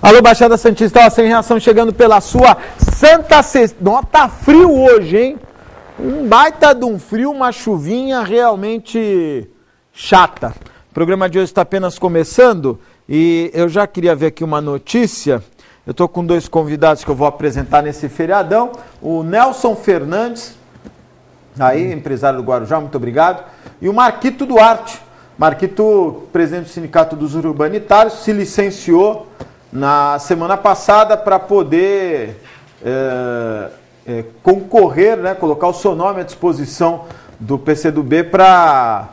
Alô, Baixada Santista, ó, sem reação chegando pela sua Santa Cecília. Nossa, tá frio hoje, hein? Um baita de um frio, uma chuvinha realmente chata. O programa de hoje está apenas começando e eu já queria ver aqui uma notícia. Eu estou com dois convidados que eu vou apresentar nesse feriadão. O Nelson Fernandes, aí, empresário do Guarujá, muito obrigado. E o Marquito Duarte. Marquito, presidente do Sindicato dos Urbanitários, se licenciou na semana passada para poder concorrer, né, colocar o seu nome à disposição do PCdoB para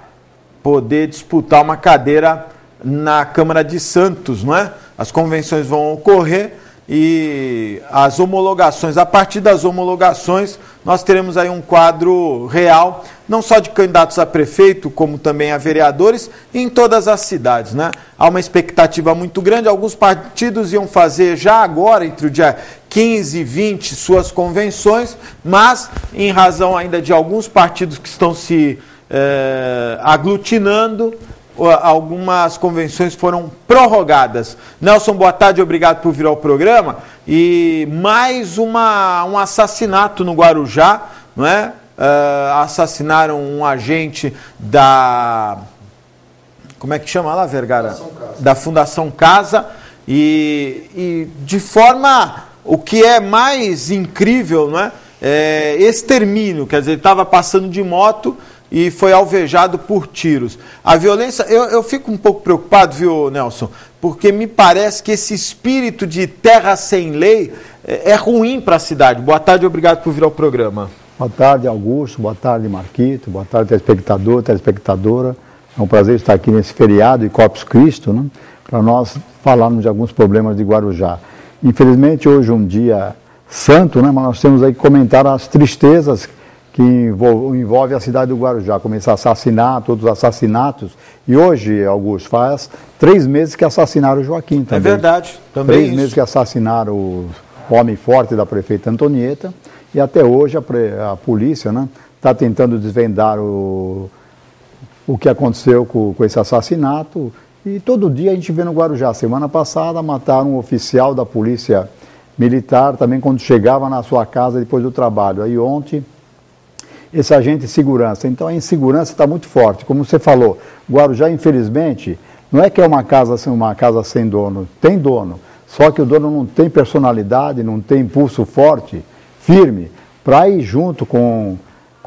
poder disputar uma cadeira na Câmara de Santos, não é? As convenções vão ocorrer e as homologações, a partir das homologações, nós teremos aí um quadro real, não só de candidatos a prefeito, como também a vereadores, em todas as cidades, né? Há uma expectativa muito grande, alguns partidos iam fazer já agora, entre o dia 15 e 20, suas convenções, mas em razão ainda de alguns partidos que estão se aglutinando, algumas convenções foram prorrogadas. Nelson, boa tarde, obrigado por vir ao programa. E mais um assassinato no Guarujá, não é? Assassinaram um agente da... Como é que chama lá, Vergara? Da Fundação Casa. E de forma... O que é mais incrível, não é? Extermínio, quer dizer, ele estava passando de moto e foi alvejado por tiros. A violência, eu fico um pouco preocupado, viu, Nelson? Porque me parece que esse espírito de terra sem lei é ruim para a cidade. Boa tarde, obrigado por vir ao programa. Boa tarde, Augusto. Boa tarde, Marquito. Boa tarde, telespectador, telespectadora. É um prazer estar aqui nesse feriado de Corpus Christi, né? Para nós falarmos de alguns problemas de Guarujá. Infelizmente, hoje é um dia santo, né? Mas nós temos aí que comentar as tristezas que envolve a cidade do Guarujá, como esse assassinato, outros assassinatos. E hoje, Augusto, faz 3 meses que assassinaram o Joaquim também. É verdade, também 3 meses que assassinaram o homem forte da prefeita Antonieta. E até hoje a polícia, né, está tentando desvendar o que aconteceu com esse assassinato. E todo dia a gente vê no Guarujá. Semana passada mataram um oficial da polícia militar, também quando chegava na sua casa depois do trabalho. Aí ontem... esse agente de segurança. Então a insegurança está muito forte. Como você falou, Guarujá, infelizmente, não é que é uma casa sem dono. Tem dono. Só que o dono não tem personalidade, não tem impulso forte, firme, para ir junto com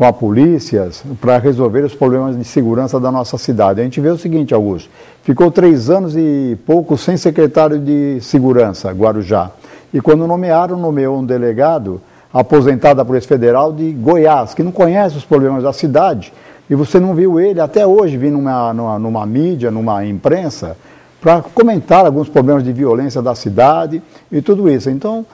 a polícia, para resolver os problemas de segurança da nossa cidade. A gente vê o seguinte, Augusto, ficou 3 anos e pouco sem secretário de segurança, Guarujá. E quando nomeou um delegado aposentado da Polícia Federal de Goiás, que não conhece os problemas da cidade, e você não viu ele até hoje vir numa mídia, numa imprensa, para comentar alguns problemas de violência da cidade e tudo isso. Então,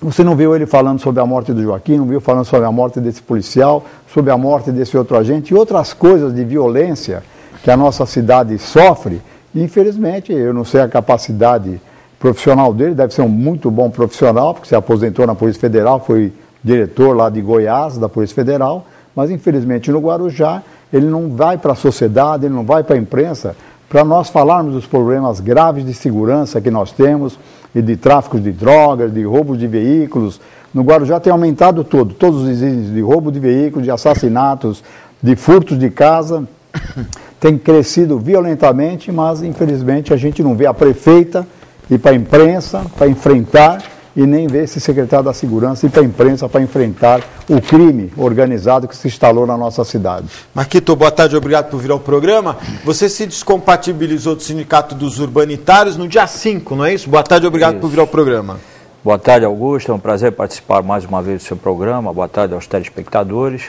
você não viu ele falando sobre a morte do Joaquim, não viu falando sobre a morte desse policial, sobre a morte desse outro agente e outras coisas de violência que a nossa cidade sofre. E, infelizmente, eu não sei a capacidade profissional dele, deve ser um muito bom profissional, porque se aposentou na Polícia Federal, foi diretor lá de Goiás, da Polícia Federal, mas infelizmente no Guarujá ele não vai para a sociedade, ele não vai para a imprensa, para nós falarmos dos problemas graves de segurança que nós temos, e de tráfico de drogas, de roubos de veículos. No Guarujá tem aumentado todos os índices de roubo de veículos, de assassinatos, de furtos de casa, tem crescido violentamente, mas infelizmente a gente não vê a prefeita ir para a imprensa, para enfrentar, e nem ver esse secretário da Segurança ir para a imprensa para enfrentar o crime organizado que se instalou na nossa cidade. Marquito, boa tarde, obrigado por vir ao programa. Você se descompatibilizou do Sindicato dos Urbanitários no dia 5, não é isso? Boa tarde, obrigado por vir ao programa. Boa tarde, Augusto, é um prazer participar mais uma vez do seu programa. Boa tarde aos telespectadores.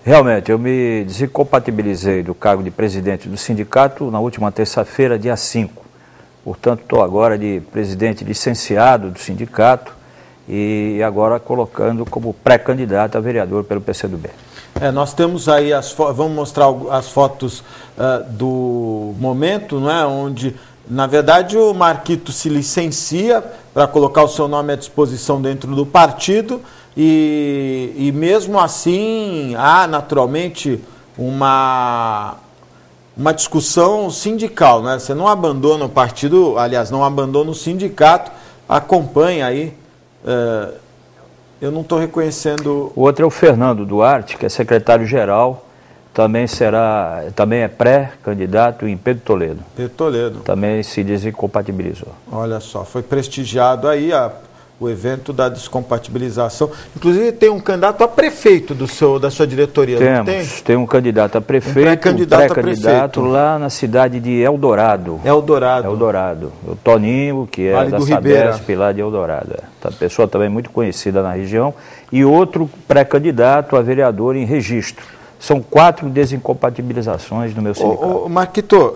Realmente, eu me descompatibilizei do cargo de presidente do sindicato na última terça-feira, dia 5. Portanto, estou agora de presidente licenciado do sindicato e agora colocando como pré-candidato a vereador pelo PCdoB. Nós temos aí, vamos mostrar as fotos do momento, não é? Onde, na verdade, o Marquito se licencia para colocar o seu nome à disposição dentro do partido e mesmo assim há naturalmente uma uma discussão sindical, né? Você não abandona o partido, aliás, não abandona o sindicato, acompanha aí. Eu não estou reconhecendo... O outro é o Fernando Duarte, que é secretário-geral, também é pré-candidato em Pedro Toledo. Pedro Toledo. Também se desincompatibilizou. Olha só, foi prestigiado aí o evento da descompatibilização. Inclusive tem um candidato a prefeito da sua diretoria, não tem? Tem um candidato a prefeito, pré-candidato lá na cidade de Eldorado. Eldorado. O Toninho, que é da Sabesp, lá de Eldorado. A pessoa também muito conhecida na região. E outro pré-candidato a vereador em Registro. São 4 desincompatibilizações no meu sindicato. Marquito,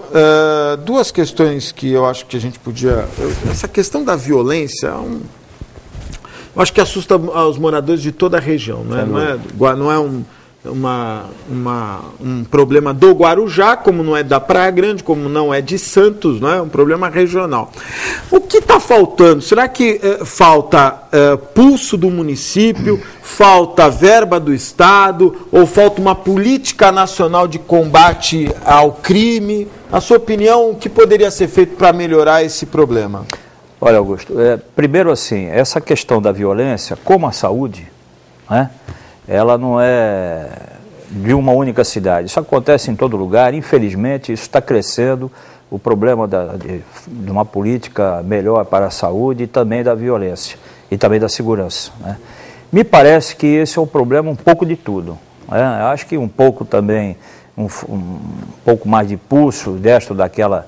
2 questões que eu acho que a gente podia... Essa questão da violência, eu acho que assusta os moradores de toda a região. Não é um problema do Guarujá, como não é da Praia Grande, como não é de Santos, não é um problema regional. O que está faltando? Será que falta pulso do município, falta verba do Estado, ou falta uma política nacional de combate ao crime? A sua opinião, o que poderia ser feito para melhorar esse problema? Olha, Augusto, primeiro assim, essa questão da violência, como a saúde, né? Ela não é de uma única cidade. Isso acontece em todo lugar, infelizmente, isso está crescendo, o problema de uma política melhor para a saúde e também da violência, e também da segurança, né? Me parece que esse é o problema um pouco de tudo, né? Acho que um pouco também, um pouco mais de pulso desta ou daquela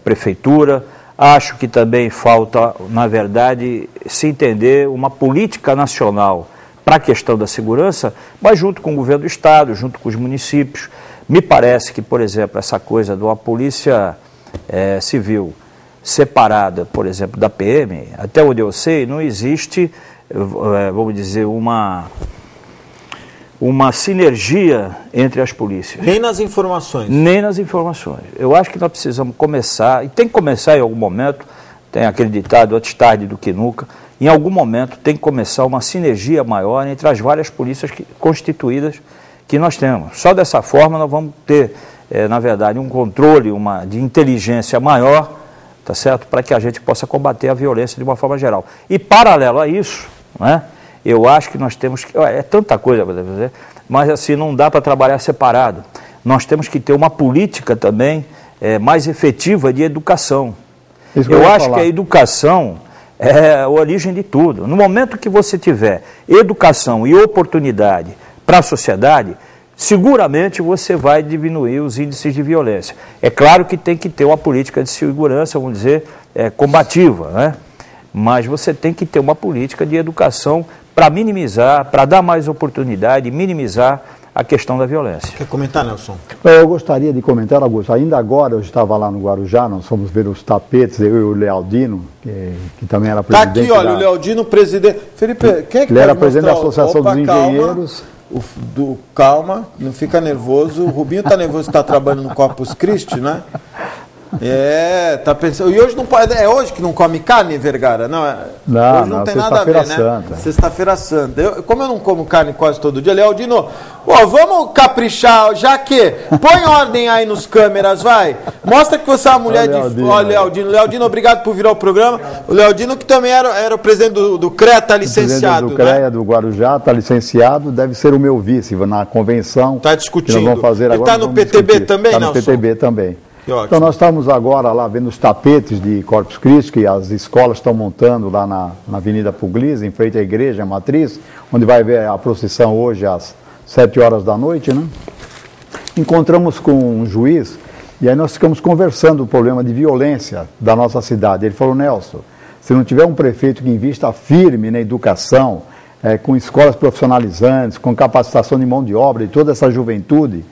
prefeitura. Acho que também falta, na verdade, se entender uma política nacional para a questão da segurança, mas junto com o governo do Estado, junto com os municípios. Me parece que, por exemplo, essa coisa de uma polícia civil separada, por exemplo, da PM, até onde eu sei, não existe, vamos dizer, uma sinergia entre as polícias. Nem nas informações. Nem nas informações. Eu acho que nós precisamos começar, e tem que começar em algum momento, tem aquele ditado, antes tarde do que nunca, em algum momento tem que começar uma sinergia maior entre as várias polícias constituídas que nós temos. Só dessa forma nós vamos ter, na verdade, um controle de inteligência maior, tá certo? Para que a gente possa combater a violência de uma forma geral. E paralelo a isso, né, eu acho que nós temos que... É tanta coisa para fazer, mas assim não dá para trabalhar separado. Nós temos que ter uma política também mais efetiva de educação. Eu acho que a educação é a origem de tudo. No momento que você tiver educação e oportunidade para a sociedade, seguramente você vai diminuir os índices de violência. É claro que tem que ter uma política de segurança, vamos dizer, combativa, né? Mas você tem que ter uma política de educação para minimizar, para dar mais oportunidade, minimizar a questão da violência. Quer comentar, Nelson? Eu gostaria de comentar, Augusto. Ainda agora eu estava lá no Guarujá, nós fomos ver os tapetes, eu e o Lealdino, que também era presidente. Está aqui, olha, o Lealdino, presidente. Felipe, quem é que ele era presidente da Associação dos Engenheiros. Calma, não fica nervoso. O Rubinho está nervoso, está trabalhando no Corpus Christi, né? Tá pensando. E hoje não pode. É hoje que não come carne, Vergara? Não, hoje não tem nada a ver, né? Sexta-feira Santa. Como eu não como carne quase todo dia, Lealdino, vamos caprichar, já que põe ordem aí nos câmeras, vai. Mostra que você é uma mulher de. Olha, Lealdino. Lealdino, obrigado por vir ao programa. O Lealdino, que também era o presidente do CREA, está licenciado. Do CREA, né? Do Guarujá, está licenciado, deve ser o meu vice na convenção. Está discutindo. Que nós vamos fazer agora. Está no PTB também, Nelson? Está no PTB também. Então nós estamos agora lá vendo os tapetes de Corpus Christi, que as escolas estão montando lá na Avenida Pugliese, em frente à igreja matriz, onde vai ver a procissão hoje às 7 horas da noite, né? Encontramos com um juiz e aí nós ficamos conversando o problema de violência da nossa cidade. Ele falou: Nelson, se não tiver um prefeito que invista firme na educação, com escolas profissionalizantes, com capacitação de mão de obra e toda essa juventude,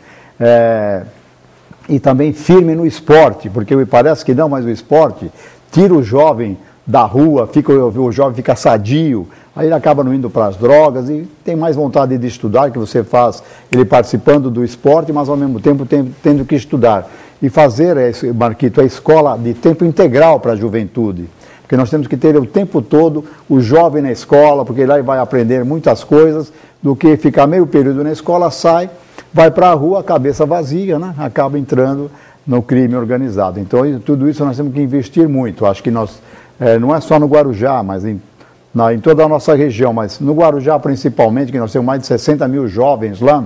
e também firme no esporte, porque me parece que não, mas o esporte tira o jovem da rua, o jovem fica sadio, aí ele acaba não indo para as drogas e tem mais vontade de estudar, que você faz ele participando do esporte, mas ao mesmo tempo tendo que estudar. E fazer, Marquito, a escola de tempo integral para a juventude, porque nós temos que ter o tempo todo o jovem na escola, porque lá ele vai aprender muitas coisas, do que ficar meio período na escola, sai, vai para a rua, a cabeça vazia, né? Acaba entrando no crime organizado. Então, tudo isso nós temos que investir muito. Acho que nós, não é só no Guarujá, mas em toda a nossa região, mas no Guarujá principalmente, que nós temos mais de 60 mil jovens lá,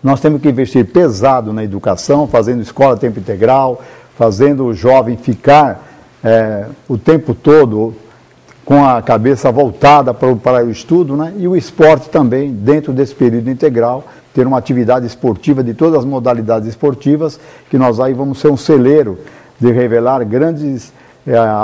nós temos que investir pesado na educação, fazendo escola tempo integral, fazendo o jovem ficar o tempo todo com a cabeça voltada para o estudo, né? E o esporte também, dentro desse período integral, ter uma atividade esportiva de todas as modalidades esportivas, que nós aí vamos ser um celeiro de revelar grandes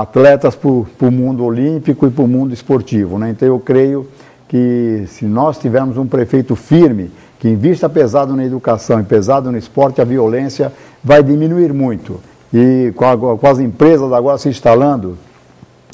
atletas para o mundo olímpico e para o mundo esportivo, né? Então eu creio que se nós tivermos um prefeito firme, que invista pesado na educação e pesado no esporte, a violência vai diminuir muito. E com as empresas agora se instalando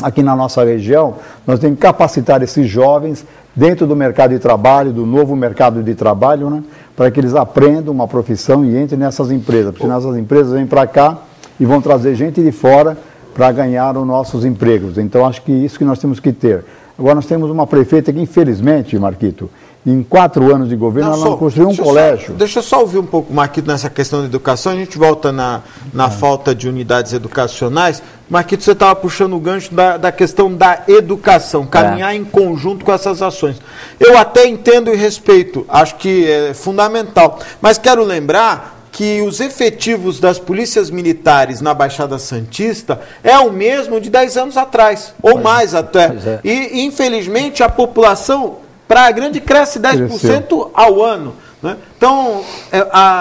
aqui na nossa região, nós temos que capacitar esses jovens dentro do mercado de trabalho, do novo mercado de trabalho, né, para que eles aprendam uma profissão e entrem nessas empresas. Porque nessas empresas vêm para cá e vão trazer gente de fora para ganhar os nossos empregos. Então, acho que isso que nós temos que ter. Agora, nós temos uma prefeita que, infelizmente, Marquito, em 4 anos de governo, ela não construiu um colégio. Deixa eu só ouvir um pouco, Marquito, nessa questão da educação. A gente volta na falta de unidades educacionais. Marquito, você estava puxando o gancho da questão da educação, caminhar em conjunto com essas ações. Eu até entendo e respeito, acho que é fundamental. Mas quero lembrar que os efetivos das polícias militares na Baixada Santista é o mesmo de 10 anos atrás, ou mais até. E, infelizmente, a população, Praia Grande, cresce 10% ao ano, né? Então,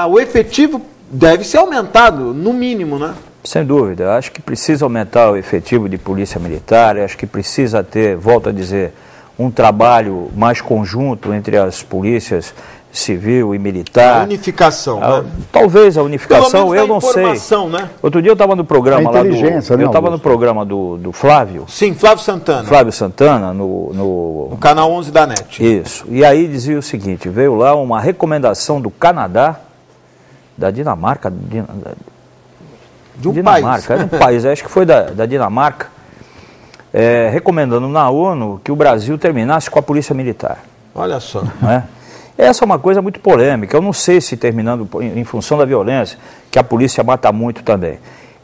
o efetivo deve ser aumentado, no mínimo, né? Sem dúvida. Acho que precisa aumentar o efetivo de polícia militar, acho que precisa ter, volto a dizer, um trabalho mais conjunto entre as polícias civil e militar. A unificação, né? Talvez a unificação, eu não sei. Né? Outro dia eu estava no programa lá no programa do Flávio. Sim, Flávio Santana. Flávio Santana, no canal 11 da NET. Isso. E aí dizia o seguinte, veio lá uma recomendação do Canadá, da Dinamarca, de um Dinamarca, país. Era um país, acho que foi da Dinamarca, recomendando na ONU que o Brasil terminasse com a polícia militar. Olha só. Né? Essa é uma coisa muito polêmica, eu não sei se terminando em função da violência, que a polícia mata muito também.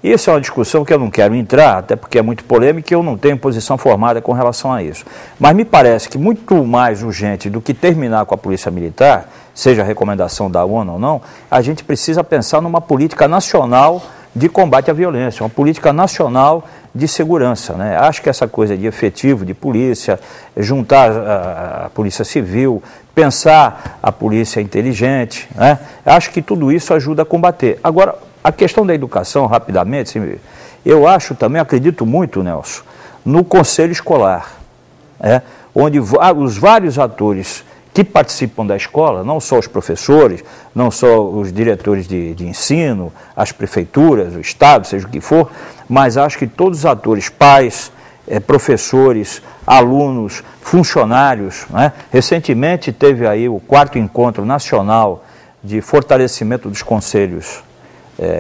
Isso é uma discussão que eu não quero entrar, até porque é muito polêmica e eu não tenho posição formada com relação a isso. Mas me parece que muito mais urgente do que terminar com a polícia militar, seja a recomendação da ONU ou não, a gente precisa pensar numa política nacional de combate à violência, uma política nacional de segurança, né? Acho que essa coisa de efetivo de polícia, juntar a polícia civil, pensar a polícia inteligente, né? Acho que tudo isso ajuda a combater. Agora, a questão da educação, rapidamente, eu acho também, acredito muito, Nelson, no conselho escolar, onde os vários atores que participam da escola, não só os professores, não só os diretores de ensino, as prefeituras, o Estado, seja o que for, mas acho que todos os atores, pais, professores, alunos, funcionários, né? Recentemente teve aí o 4º Encontro Nacional de Fortalecimento dos Conselhos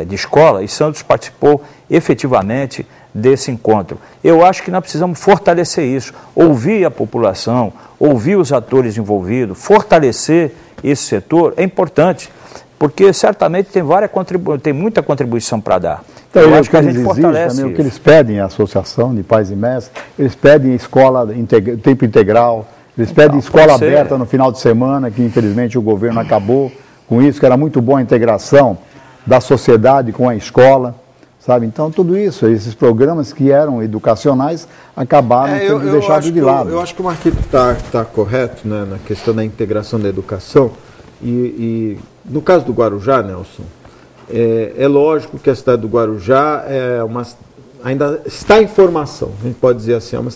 de Escola e Santos participou efetivamente desse encontro. Eu acho que nós precisamos fortalecer isso, ouvir a população, ouvir os atores envolvidos, fortalecer esse setor é importante, porque certamente tem muita contribuição para dar. Então, eu acho que a gente fortalece também, o que eles pedem, a Associação de Pais e Mestres, eles pedem escola tempo integral, eles pedem escola aberta no final de semana, que infelizmente o governo acabou com isso, que era muito boa a integração da sociedade com a escola. Sabe? Então, tudo isso, esses programas que eram educacionais acabaram sendo deixados de lado. Eu acho que o Marquito está correto, né, na questão da integração da educação. E no caso do Guarujá, Nelson, é lógico que a cidade do Guarujá ainda está em formação, a gente pode dizer assim, é uma